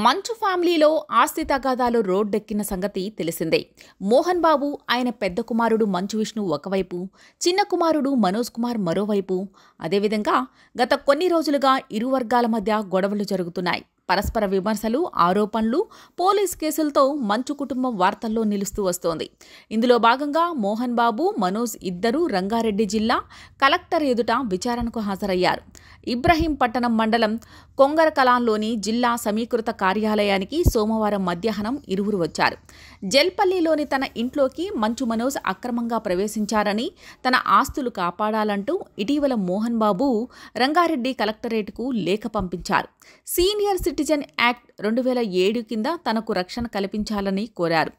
మంచు ఫ్యామిలీలో ఆస్తి తగాదాలు రోడ్డెక్కిన సంగతి తెలిసిందే. మోహన్ బాబు, ఆయన పెద్ద కుమారుడు మంచు విష్ణు ఒకవైపు, చిన్న కుమారుడు మనోజ్ కుమార్ మరోవైపు. అదేవిధంగా గత కొన్ని రోజులుగా ఇరు వర్గాల మధ్య గొడవలు జరుగుతున్నాయి. పరస్పర విమర్శలు, ఆరోపణలు, పోలీస్ కేసులతో మంచు కుటుంబం వార్తల్లో నిలుస్తూ వస్తోంది. ఇందులో భాగంగా మోహన్ బాబు, మనోజ్ ఇద్దరూ రంగారెడ్డి జిల్లా కలెక్టర్ ఎదుట విచారణకు హాజరయ్యారు. ఇబ్రహీంపట్నం మండలం కొంగరకలాన్లోని జిల్లా సమీకృత కార్యాలయానికి సోమవారం మధ్యాహ్నం ఇరువురు వచ్చారు. జల్పల్లిలోని తన ఇంట్లోకి మంచు మనోజ్ అక్రమంగా ప్రవేశించారని, తన ఆస్తులు కాపాడాలంటూ ఇటీవల మోహన్ బాబు రంగారెడ్డి కలెక్టరేట్కు లేఖ పంపించారు. సీనియర్ సిటిజన్ యాక్ట్ 2007 కింద తనకు రక్షణ కల్పించాలని కోరారు.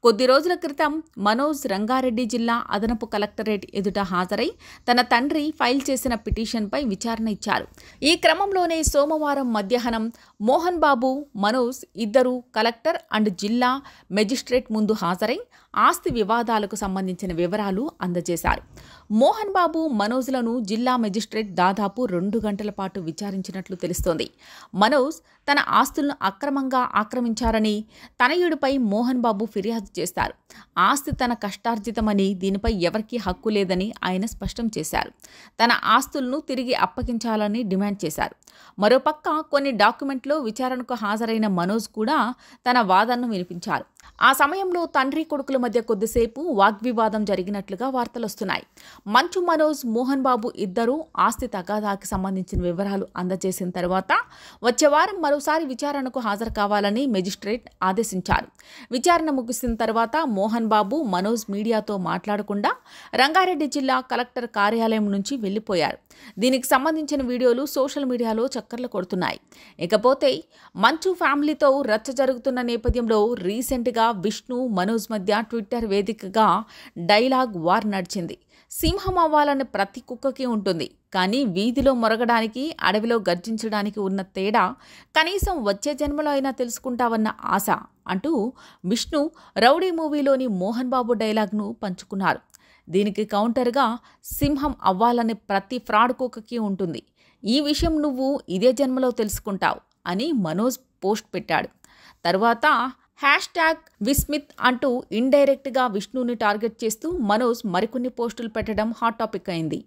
కొద్ది రోజుల క్రితం మనోజ్ రంగారెడ్డి జిల్లా అదనపు కలెక్టరేట్ ఎదుట హాజరై తన తండ్రి ఫైల్ చేసిన పిటిషన్పై విచారణ ఇచ్చారు. ఈ క్రమంలోనే సోమవారం మధ్యాహ్నం మోహన్ బాబు, మనోజ్ ఇద్దరూ కలెక్టర్ అండ్ జిల్లా మెజిస్ట్రేట్ ముందు హాజరై ఆస్తి వివాదాలకు సంబంధించిన వివరాలు అందజేశారు. మోహన్ బాబు, మనోజ్లను జిల్లా మెజిస్ట్రేట్ దాదాపు 2 గంటల పాటు విచారించినట్లు తెలుస్తోంది. మనోజ్ తన ఆస్తులను అక్రమంగా ఆక్రమించారని తనయుడిపై మోహన్ బాబు ఫిర్యాదు చేశారు. ఆస్తి తన కష్టార్జితమని, దీనిపై ఎవరికీ హక్కు లేదని ఆయన స్పష్టం చేశారు. తన ఆస్తులను తిరిగి అప్పగించాలని డిమాండ్ చేశారు. మరోపక్క కొన్ని డాక్యుమెంట్లో విచారణకు హాజరైన మనోజ్ కూడా తన వాదనను వినిపించారు. ఆ సమయంలో తండ్రి కొడుకుల మధ్య కొద్దిసేపు వాగ్వివాదం జరిగినట్లుగా వార్తలొస్తున్నాయి. మంచు మనోజ్, మోహన్ బాబు ఇద్దరూ ఆస్తి తగాదాకి సంబంధించిన వివరాలు అందజేసిన తర్వాత వచ్చే వారం మరోసారి విచారణకు హాజరు కావాలని మెజిస్ట్రేట్ ఆదేశించారు. విచారణ ముగిసిన తర్వాత మోహన్ బాబు, మనోజ్ మీడియాతో మాట్లాడకుండా రంగారెడ్డి జిల్లా కలెక్టర్ కార్యాలయం నుంచి వెళ్లిపోయారు. దీనికి సంబంధించిన వీడియోలు సోషల్ మీడియాలో చక్కర్లు కొడుతున్నాయి. ఇకపోతే మంచు ఫ్యామిలీతో రచ్చ జరుగుతున్న నేపథ్యంలో రీసెంట్గా విష్ణు, మనోజ్ మధ్య ట్విట్టర్ వేదికగా డైలాగ్ వార్ నడిచింది. సింహం అవ్వాలని ప్రతి కుక్కకి ఉంటుంది, కానీ వీధిలో మొరగడానికి, అడవిలో గర్జించడానికి ఉన్న తేడా కనీసం వచ్చే జన్మలో అయినా తెలుసుకుంటావన్న ఆశ అంటూ విష్ణు రౌడీ మూవీలోని మోహన్ బాబు డైలాగ్ను పంచుకున్నారు. దీనికి కౌంటర్గా సింహం అవ్వాలని ప్రతి ఫ్రాడ్ కుక్కకి ఉంటుంది, ఈ విషయం నువ్వు ఇదే జన్మలో తెలుసుకుంటావు అని మనోజ్ పోస్ట్ పెట్టాడు. తర్వాత #విస్మిత్ అంటూ ఇండైరెక్ట్గా విష్ణుని టార్గెట్ చేస్తూ మనోజ్ మరికొన్ని పోస్టులు పెట్టడం హాట్ టాపిక్ అయింది.